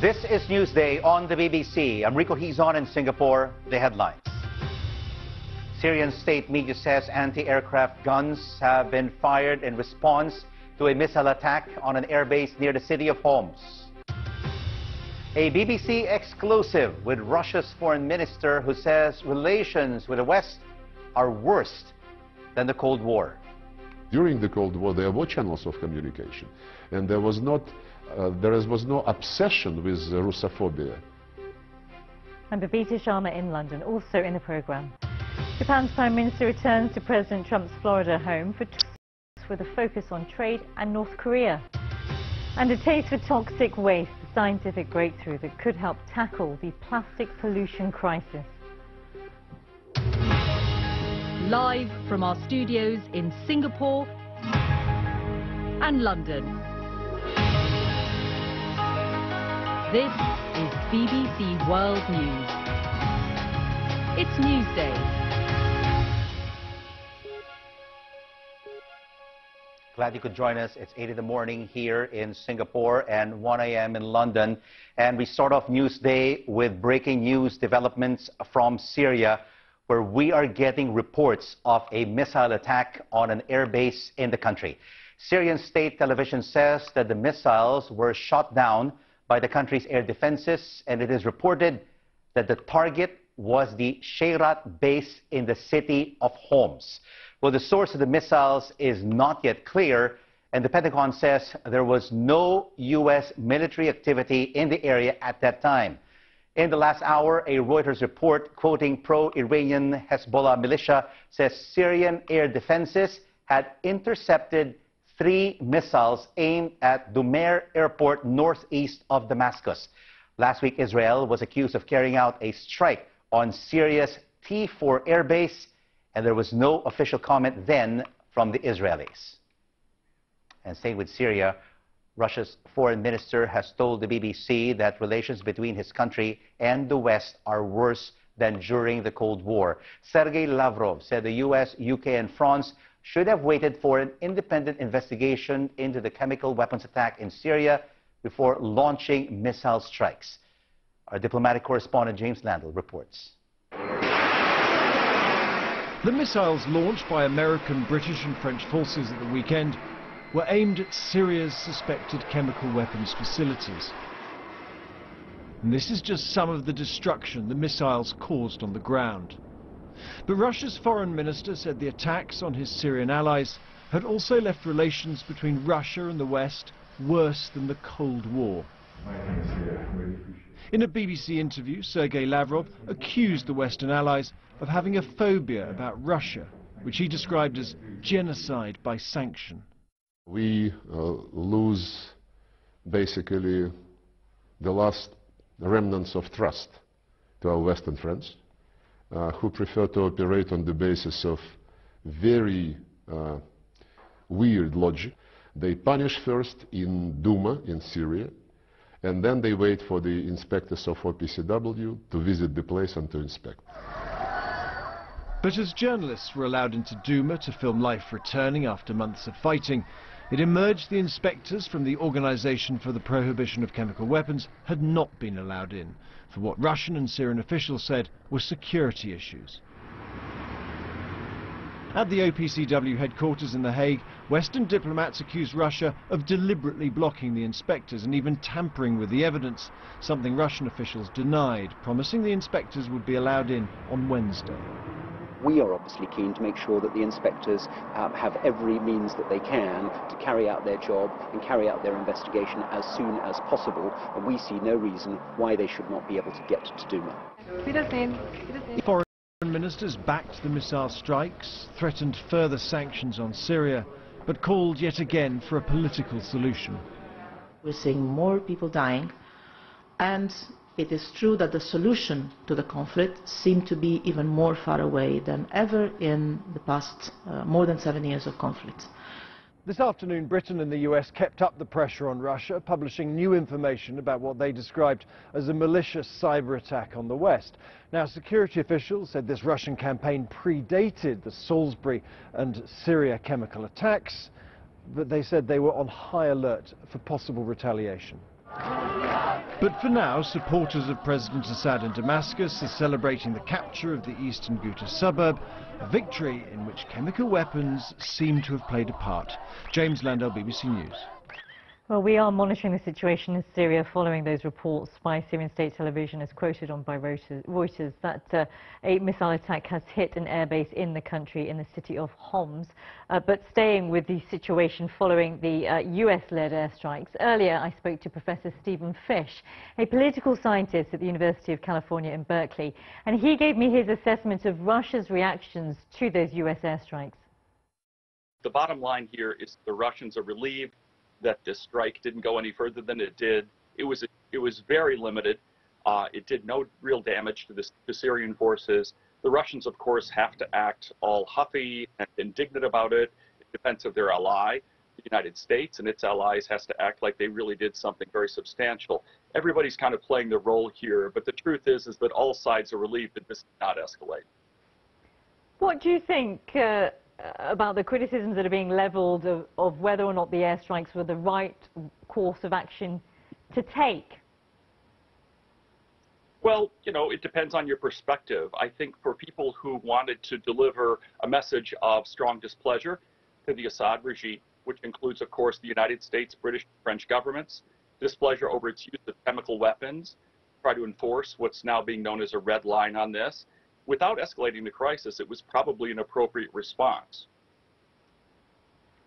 This is Newsday on the BBC. I'm Rico Hizon in Singapore. The headlines. Syrian state media says anti-aircraft guns have been fired in response to a missile attack on an airbase near the city of Homs. A BBC exclusive with Russia's foreign minister who says relations with the West are worse than the Cold War. During the Cold War, there were channels of communication, and there was no obsession with Russophobia. I'm Babita Sharma in London, also in the programme. Japan's Prime Minister returns to President Trump's Florida home for talks with a focus on trade and North Korea. And a taste for toxic waste, a scientific breakthrough that could help tackle the plastic pollution crisis. Live from our studios in Singapore and London. This is BBC World News. It's Newsday. Glad you could join us. It's 8 in the morning here in Singapore and 1 a.m. in London. And we start off Newsday with breaking news developments from Syria, where we are getting reports of a missile attack on an airbase in the country. Syrian state television says that the missiles were shot down by the country's air defenses, and it is reported that the target was the Shayrat base in the city of Homs. Well, the source of the missiles is not yet clear, and the Pentagon says there was no U.S. military activity in the area at that time. In the last hour, a Reuters report quoting pro-Iranian Hezbollah militia says Syrian air defenses had intercepted 3 missiles aimed at Dumair Airport northeast of Damascus. Last week, Israel was accused of carrying out a strike on Syria's T4 airbase, and there was no official comment then from the Israelis. And staying with Syria, Russia's foreign minister has told the BBC that relations between his country and the West are worse than during the Cold War. Sergei Lavrov said the US, UK, and France should have waited for an independent investigation into the chemical weapons attack in Syria before launching missile strikes. Our diplomatic correspondent James Landell reports. The missiles launched by American, British and French forces at the weekend were aimed at Syria's suspected chemical weapons facilities. And this is just some of the destruction the missiles caused on the ground. But Russia's foreign minister said the attacks on his Syrian allies had also left relations between Russia and the West worse than the Cold War. In a BBC interview, Sergei Lavrov accused the Western allies of having a phobia about Russia, which he described as genocide by sanction. We lose basically the last remnants of trust to our Western friends, who prefer to operate on the basis of very weird logic. They punish first in Duma in Syria, and then they wait for the inspectors of OPCW to visit the place and to inspect. But as journalists were allowed into Duma to film life returning after months of fighting, it emerged the inspectors from the Organization for the Prohibition of Chemical Weapons had not been allowed in for what Russian and Syrian officials said were security issues. At the OPCW headquarters in The Hague, Western diplomats accused Russia of deliberately blocking the inspectors and even tampering with the evidence, something Russian officials denied, promising the inspectors would be allowed in on Wednesday. We are obviously keen to make sure that the inspectors have every means that they can to carry out their job and carry out their investigation as soon as possible, and we see no reason why they should not be able to get to Duma. Foreign ministers backed the missile strikes, threatened further sanctions on Syria, but called yet again for a political solution. We're seeing more people dying, and it is true that the solution to the conflict seemed to be even more far away than ever in the past more than 7 years of conflict. This afternoon, Britain and the US kept up the pressure on Russia, publishing new information about what they described as a malicious cyber attack on the West. Now, security officials said this Russian campaign predated the Salisbury and Syria chemical attacks, but they said they were on high alert for possible retaliation. But for now, supporters of President Assad in Damascus are celebrating the capture of the eastern Ghouta suburb, a victory in which chemical weapons seem to have played a part. James Landell, BBC News. Well, we are monitoring the situation in Syria following those reports by Syrian state television, as quoted on by Reuters, that a missile attack has hit an airbase in the country, in the city of Homs. But staying with the situation following the US-led airstrikes, earlier I spoke to Professor Stephen Fish, a political scientist at the University of California in Berkeley, and he gave me his assessment of Russia's reactions to those US airstrikes. The bottom line here is the Russians are relieved that this strike didn't go any further than it did. It was very limited. It did no real damage to the Syrian forces. The Russians, of course, have to act all huffy and indignant about it in defense of their ally. The United States and its allies has to act like they really did something very substantial. Everybody's kind of playing their role here, but the truth is that all sides are relieved that this did not escalate. What do you think about the criticisms that are being leveled of whether or not the airstrikes were the right course of action to take? Well, you know, it depends on your perspective. I think for people who wanted to deliver a message of strong displeasure to the Assad regime, which includes, of course, the United States, British, French governments, displeasure over its use of chemical weapons, try to enforce what's now being known as a red line on this, without escalating the crisis, it was probably an appropriate response.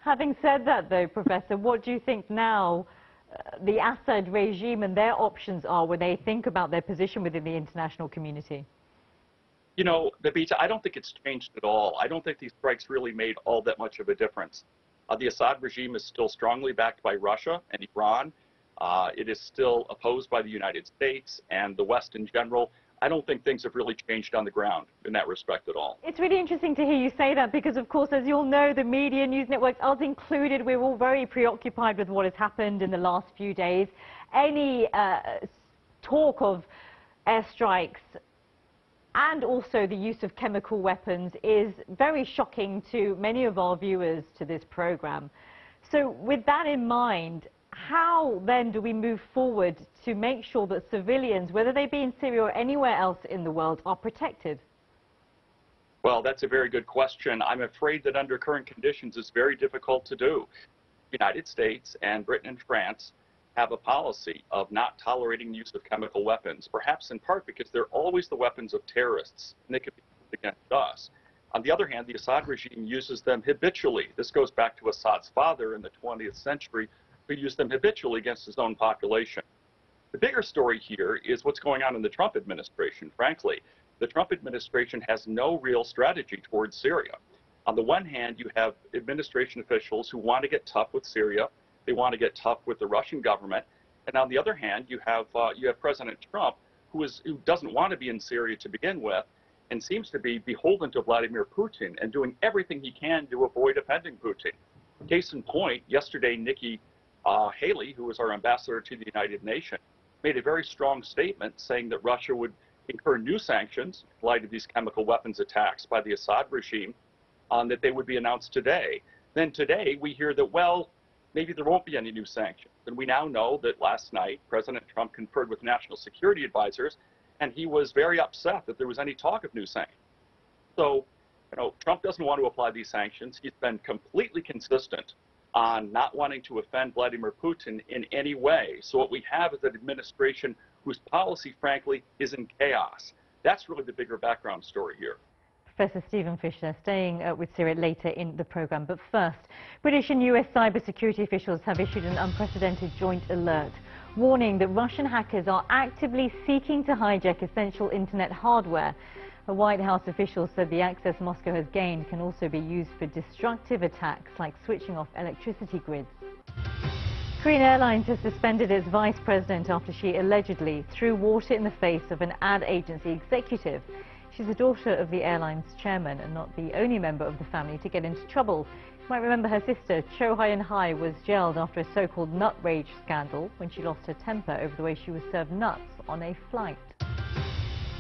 Having said that, though, Professor, what do you think now the Assad regime and their options are when they think about their position within the international community? You know, Babita, I don't think it's changed at all. I don't think these strikes really made all that much of a difference. The Assad regime is still strongly backed by Russia and Iran. It is still opposed by the United States and the West in general. I don't think things have really changed on the ground in that respect at all. It's really interesting to hear you say that because, of course, as you all know, the media, news networks, us included, we're all very preoccupied with what has happened in the last few days. Any talk of airstrikes and also the use of chemical weapons is very shocking to many of our viewers to this program. So with that in mind, how then do we move forward to make sure that civilians, whether they be in Syria or anywhere else in the world, are protected? Well, that's a very good question. I'm afraid that under current conditions it's very difficult to do. The United States and Britain and France have a policy of not tolerating the use of chemical weapons, perhaps in part because they're always the weapons of terrorists, and they could be used against us. On the other hand, the Assad regime uses them habitually. This goes back to Assad's father in the 20th century, who used them habitually against his own population. The bigger story here is what's going on in the Trump administration, frankly. The Trump administration has no real strategy towards Syria. On the one hand, you have administration officials who want to get tough with Syria. They want to get tough with the Russian government. And on the other hand, you have President Trump, who doesn't want to be in Syria to begin with and seems to be beholden to Vladimir Putin and doing everything he can to avoid offending Putin. Case in point, yesterday, Nikki Haley, who was our ambassador to the United Nations, made a very strong statement saying that Russia would incur new sanctions in light of these chemical weapons attacks by the Assad regime, that they would be announced today. Then today we hear that, well, maybe there won't be any new sanctions. And we now know that last night President Trump conferred with national security advisors, and he was very upset that there was any talk of new sanctions. So, you know, Trump doesn't want to apply these sanctions. He's been completely consistent on not wanting to offend Vladimir Putin in any way. So what we have is an administration whose policy, frankly, is in chaos. That's really the bigger background story here. Professor Stephen Fisher, staying with Syria later in the programme. But first, British and US cybersecurity officials have issued an unprecedented joint alert, warning that Russian hackers are actively seeking to hijack essential internet hardware. A White House official said the access Moscow has gained can also be used for destructive attacks like switching off electricity grids. Korean Airlines has suspended its vice president after she allegedly threw water in the face of an ad agency executive. She's the daughter of the airline's chairman and not the only member of the family to get into trouble. You might remember her sister, Cho Hyun-hye, was jailed after a so-called nut rage scandal when she lost her temper over the way she was served nuts on a flight.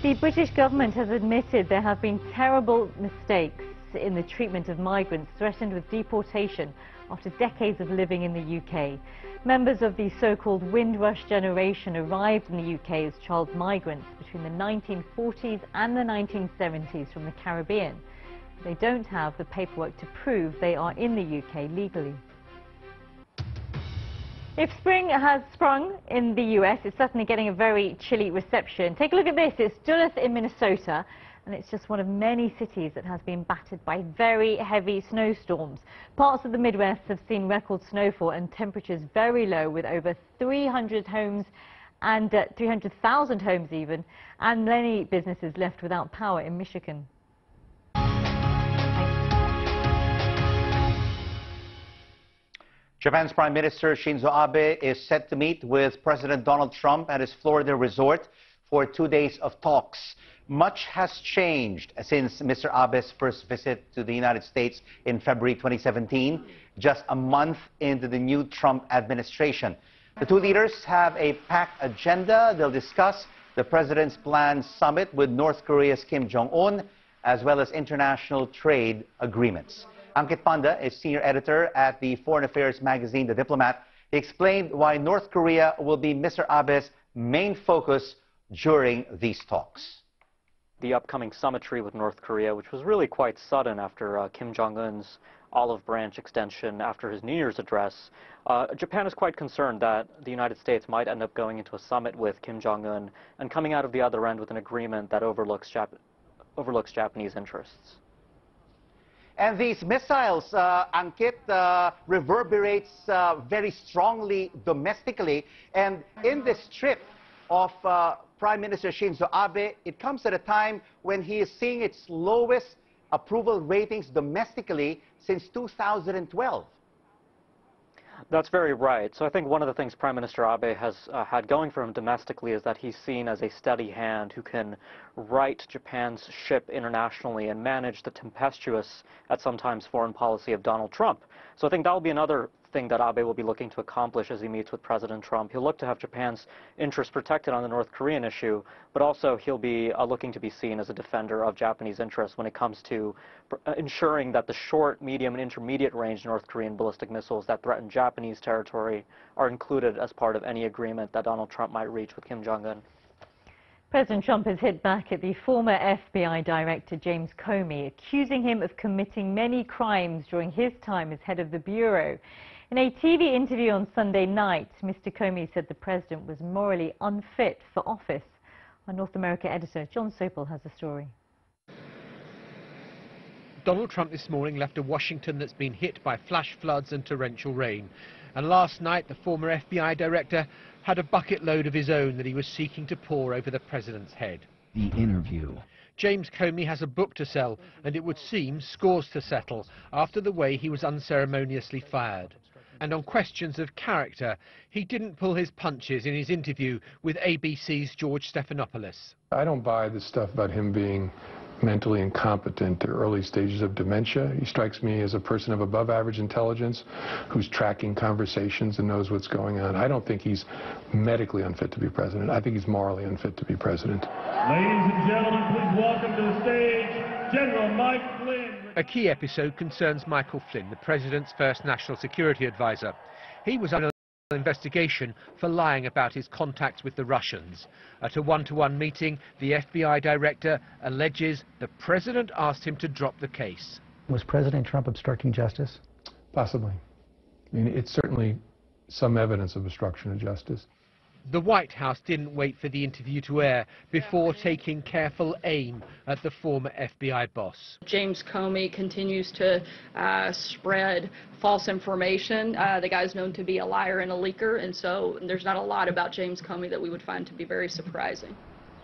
The British government has admitted there have been terrible mistakes in the treatment of migrants threatened with deportation after decades of living in the UK. Members of the so-called Windrush generation arrived in the UK as child migrants between the 1940s and the 1970s from the Caribbean. They don't have the paperwork to prove they are in the UK legally. If spring has sprung in the US, it's certainly getting a very chilly reception. Take a look at this. It's Duluth in Minnesota, and it's just one of many cities that has been battered by very heavy snowstorms. Parts of the Midwest have seen record snowfall and temperatures very low, with over 300 homes and 300,000 homes even, and many businesses left without power in Michigan. Japan's Prime Minister Shinzo Abe is set to meet with President Donald Trump at his Florida resort for 2 days of talks. Much has changed since Mr. Abe's first visit to the United States in February 2017, just a month into the new Trump administration. The two leaders have a packed agenda. They'll discuss the president's planned summit with North Korea's Kim Jong-un, as well as international trade agreements. Ankit Panda is senior editor at the foreign affairs magazine The Diplomat. He explained why North Korea will be Mr. Abe's main focus during these talks. The upcoming summitry with North Korea, which was really quite sudden after Kim Jong-un's olive branch extension after his New Year's address, Japan is quite concerned that the United States might end up going into a summit with Kim Jong-un and coming out of the other end with an agreement that overlooks Japanese interests. And these missiles, Ankit, reverberates very strongly domestically. And in this trip of Prime Minister Shinzo Abe, it comes at a time when he is seeing its lowest approval ratings domestically since 2012. That's very right. So I think one of the things Prime Minister Abe has had going for him domestically is that he's seen as a steady hand who can right Japan's ship internationally and manage the tempestuous, at sometimes, foreign policy of Donald Trump. So I think that'll be another thing that Abe will be looking to accomplish as he meets with President Trump. He'll look to have Japan's interests protected on the North Korean issue, but also he'll be looking to be seen as a defender of Japanese interests when it comes to ensuring that the short, medium, and intermediate range North Korean ballistic missiles that threaten Japanese territory are included as part of any agreement that Donald Trump might reach with Kim Jong-un. President Trump has hit back at the former FBI Director James Comey, accusing him of committing many crimes during his time as head of the Bureau. In a TV interview on Sunday night, Mr. Comey said the president was morally unfit for office. Our North America editor John Sopel has the story. Donald Trump this morning left a Washington that's been hit by flash floods and torrential rain. And last night, the former FBI director had a bucket load of his own that he was seeking to pour over the president's head. The interview. James Comey has a book to sell, and it would seem scores to settle after the way he was unceremoniously fired. And on questions of character, he didn't pull his punches in his interview with ABC's George Stephanopoulos. I don't buy the stuff about him being mentally incompetent at early stages of dementia. He strikes me as a person of above average intelligence who's tracking conversations and knows what's going on. I don't think he's medically unfit to be president. I think he's morally unfit to be president. Ladies and gentlemen, please welcome to the stage General Mike Flynn. A key episode concerns Michael Flynn, the president's first national security advisor. He was under investigation for lying about his contacts with the Russians. At a one-to-one meeting, the FBI director alleges the president asked him to drop the case. Was President Trump obstructing justice? Possibly. I mean, it's certainly some evidence of obstruction of justice. The White House didn't wait for the interview to air before taking careful aim at the former FBI boss. James Comey continues to spread false information. The guy's known to be a liar and a leaker, and so there's not a lot about James Comey that we would find to be very surprising.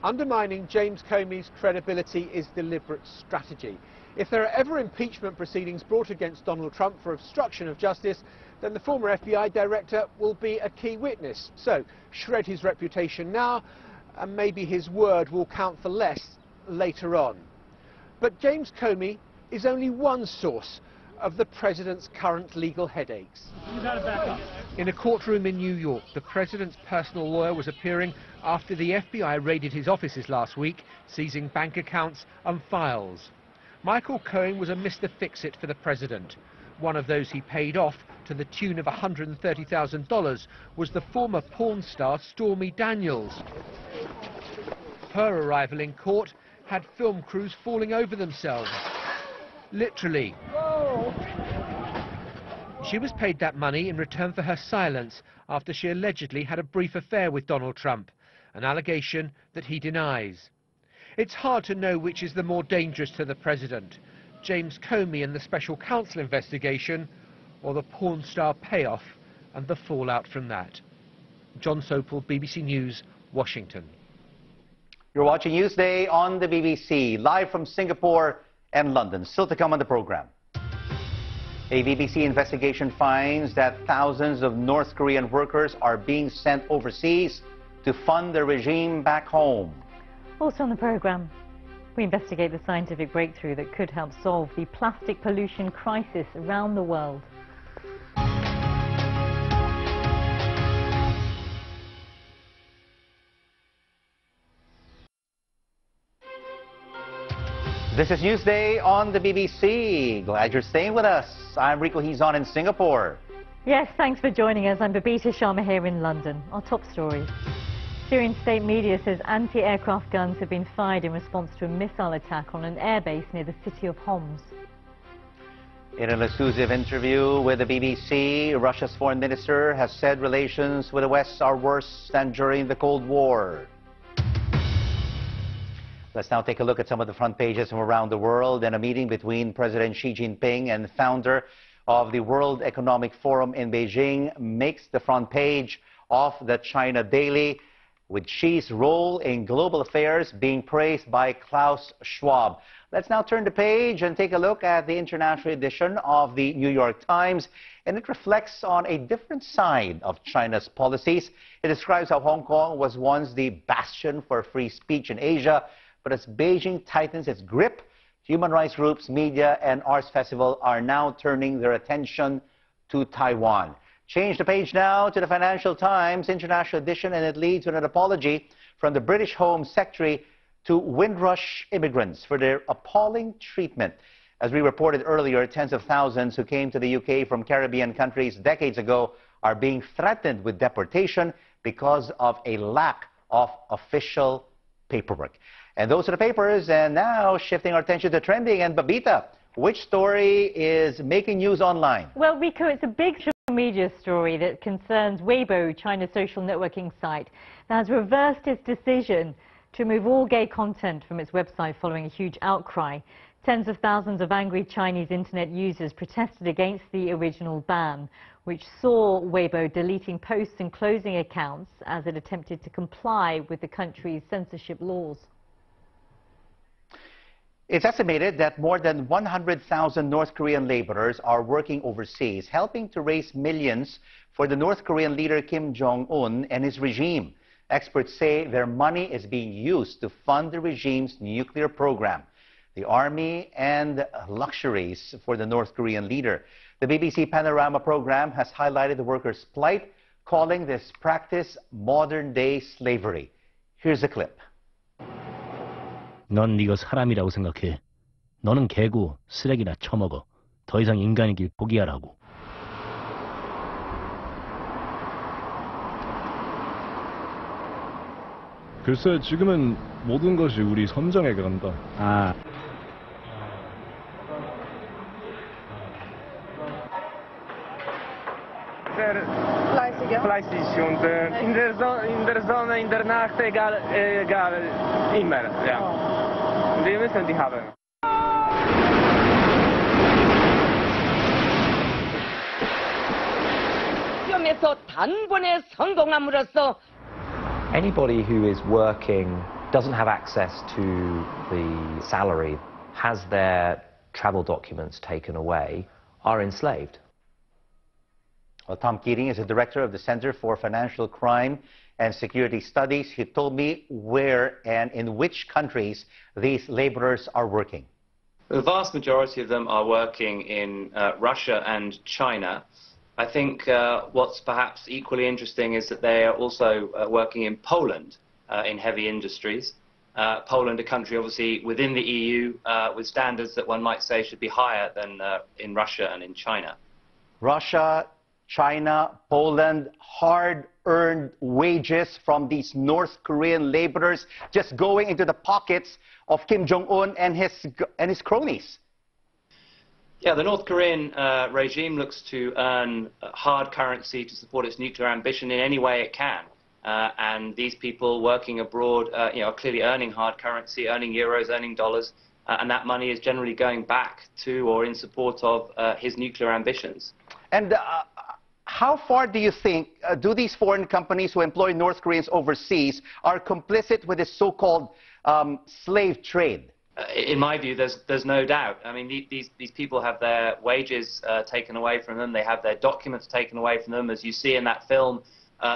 Undermining James Comey's credibility is deliberate strategy. If there are ever impeachment proceedings brought against Donald Trump for obstruction of justice, then the former FBI director will be a key witness. So, shred his reputation now, and maybe his word will count for less later on. But James Comey is only one source of the president's current legal headaches. In a courtroom in New York, the president's personal lawyer was appearing after the FBI raided his offices last week, seizing bank accounts and files. Michael Cohen was a Mr. Fix-It for the president. One of those he paid off to the tune of $130,000 was the former porn star Stormy Daniels. Her arrival in court had film crews falling over themselves. Literally. She was paid that money in return for her silence after she allegedly had a brief affair with Donald Trump, an allegation that he denies. It's hard to know which is the more dangerous to the president, James Comey and the special counsel investigation, or the porn star payoff and the fallout from that. John Sopel, BBC News, Washington. You're watching Newsday on the BBC, live from Singapore and London. Still to come on the program. A BBC investigation finds that thousands of North Korean workers are being sent overseas to fund the regime back home. Also on the program, we investigate the scientific breakthrough that could help solve the plastic pollution crisis around the world. This is Newsday on the BBC. Glad you're staying with us. I'm Rico Hizon in Singapore. Yes, thanks for joining us. I'm Babita Sharma here in London. Our top story. Syrian state media says anti-aircraft guns have been fired in response to a missile attack on an airbase near the city of Homs. In an exclusive interview with the BBC, Russia's foreign minister has said relations with the West are worse than during the Cold War. Let's now take a look at some of the front pages from around the world. And a meeting between President Xi Jinping and founder of the World Economic Forum in Beijing makes the front page of the China Daily, with Xi's role in global affairs being praised by Klaus Schwab. Let's now turn the page and take a look at the international edition of the New York Times, and it reflects on a different side of China's policies. It describes how Hong Kong was once the bastion for free speech in Asia, but as Beijing tightens its grip, human rights groups, media, and arts festival are now turning their attention to Taiwan. Change the page now to the Financial Times International Edition, and it leads with an apology from the British Home Secretary to Windrush immigrants for their appalling treatment. As we reported earlier, tens of thousands who came to the UK from Caribbean countries decades ago are being threatened with deportation because of a lack of official paperwork. And those are the papers, and now shifting our attention to trending. And Babita, which story is making news online? Well, Rico, it's a big social media story that concerns Weibo, China's social networking site, that has reversed its decision to remove all gay content from its website following a huge outcry. Tens of thousands of angry Chinese internet users protested against the original ban, which saw Weibo deleting posts and closing accounts as it attempted to comply with the country's censorship laws. It's estimated that more than 100,000 North Korean laborers are working overseas, helping to raise millions for the North Korean leader Kim Jong-un and his regime. Experts say their money is being used to fund the regime's nuclear program, the army, and luxuries for the North Korean leader. The BBC Panorama program has highlighted the workers' plight, calling this practice modern-day slavery. Here's a clip. 넌 이거 사람이라고 생각해. 너는 개고 쓰레기나 처먹어. 더 이상 인간이길 포기하라고. 글쎄, 지금은 모든 것이 우리 선정에 간다. 아. Fleischstunden in der Sonne, in der Nacht, egal, immer, ja. Wir müssen die haben. Anybody who is working, doesn't have access to the salary, has their travel documents taken away, are enslaved. Well, Tom Keating is the director of the Center for Financial Crime and Security Studies. He told me where and in which countries these laborers are working. The vast majority of them are working in Russia and China. I think what's perhaps equally interesting is that they are also working in Poland in heavy industries. Poland, a country obviously within the EU with standards that one might say should be higher than in Russia and in China. Russia, China, Poland, hard-earned wages from these North Korean laborers just going into the pockets of Kim Jong-un and his cronies. Yeah, the North Korean regime looks to earn hard currency to support its nuclear ambition in any way it can. And these people working abroad are clearly earning hard currency, earning euros, earning dollars, and that money is generally going back to or in support of his nuclear ambitions. And how far do you think do these foreign companies who employ North Koreans overseas are complicit with this so-called slave trade? In my view, there's no doubt. I mean, these people have their wages taken away from them. They have their documents taken away from them. As you see in that film,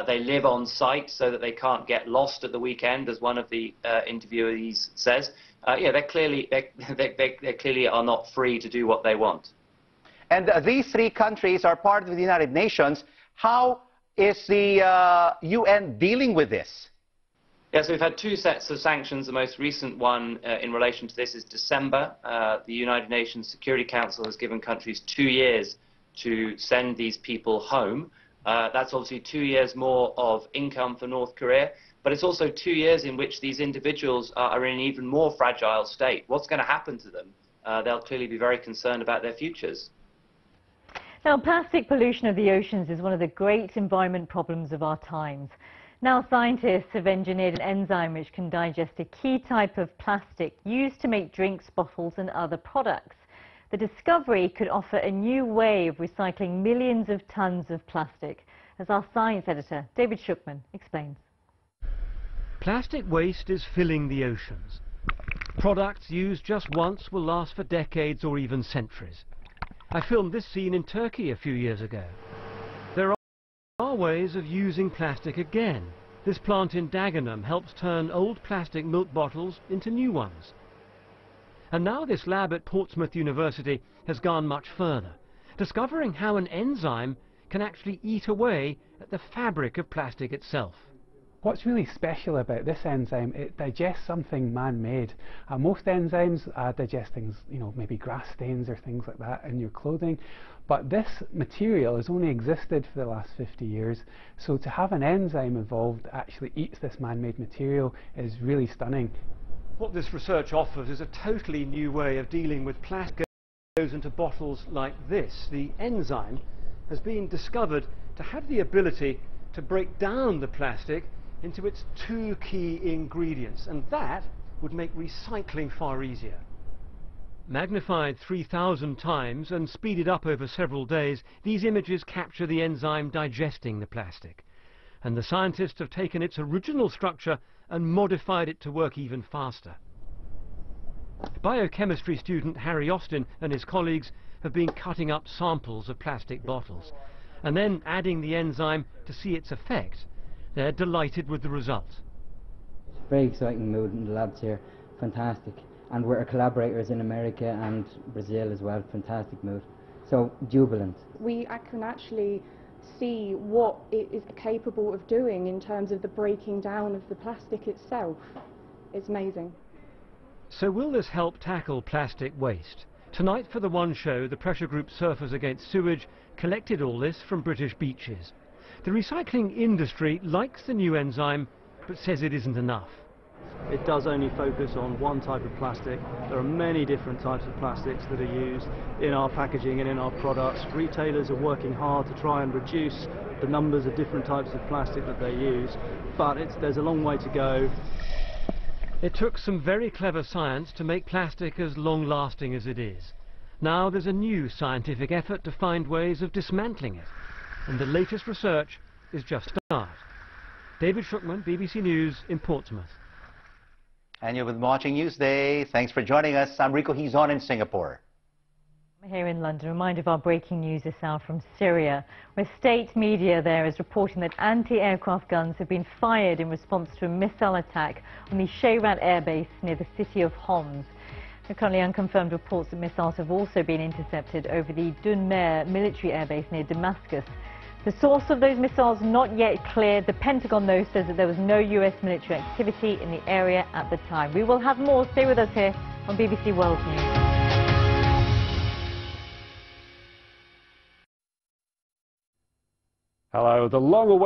they live on site so that they can't get lost at the weekend, as one of the interviewees says. Yeah, they clearly are not free to do what they want. And these three countries are part of the United Nations. How is the UN dealing with this? Yes, we've had two sets of sanctions. The most recent one in relation to this is December. The United Nations Security Council has given countries 2 years to send these people home. That's obviously 2 years more of income for North Korea, but it's also 2 years in which these individuals are in an even more fragile state. What's going to happen to them? They'll clearly be very concerned about their futures. Now, plastic pollution of the oceans is one of the great environment problems of our times. Now, scientists have engineered an enzyme which can digest a key type of plastic used to make drinks, bottles and other products. The discovery could offer a new way of recycling millions of tons of plastic, as our science editor, David Shukman, explains. Plastic waste is filling the oceans. Products used just once will last for decades or even centuries. I filmed this scene in Turkey a few years ago. There are ways of using plastic again. This plant in Dagenham helps turn old plastic milk bottles into new ones. And now this lab at Portsmouth University has gone much further, discovering how an enzyme can actually eat away at the fabric of plastic itself. What's really special about this enzyme, it digests something man-made. Most enzymes digest things, maybe grass stains or things like that in your clothing. But this material has only existed for the last 50 years. So to have an enzyme evolved that actually eats this man-made material is really stunning. What this research offers is a totally new way of dealing with plastic that goes into bottles like this. The enzyme has been discovered to have the ability to break down the plastic into its two key ingredients, and that would make recycling far easier. Magnified 3,000 times and speeded up over several days, these images capture the enzyme digesting the plastic. And the scientists have taken its original structure and modified it to work even faster. Biochemistry student Harry Austin and his colleagues have been cutting up samples of plastic bottles and then adding the enzyme to see its effect. They're delighted with the result. Very exciting mood in the labs here, fantastic. And we're collaborators in America and Brazil as well, fantastic mood. So jubilant. We can actually see what it is capable of doing in terms of the breaking down of the plastic itself. It's amazing. So will this help tackle plastic waste? Tonight for the One Show, the pressure group Surfers Against Sewage collected all this from British beaches. The recycling industry likes the new enzyme, but says it isn't enough. It does only focus on one type of plastic. There are many different types of plastics that are used in our packaging and in our products. Retailers are working hard to try and reduce the numbers of different types of plastic that they use, but there's a long way to go. It took some very clever science to make plastic as long-lasting as it is. Now there's a new scientific effort to find ways of dismantling it. And the latest research is just a start. David Shukman, BBC News in Portsmouth. And you've been watching Newsday. Thanks for joining us. I'm Rico Hizon in Singapore. Here in London, a reminder of our breaking news this hour from Syria, where state media there is reporting that anti-aircraft guns have been fired in response to a missile attack on the Shayrat airbase near the city of Homs. There are currently unconfirmed reports that missiles have also been intercepted over the Dunmer military airbase near Damascus. The source of those missiles not yet clear. The Pentagon, though, says that there was no US military activity in the area at the time. We will have more. Stay with us here on BBC World News. Hello, the long-awaited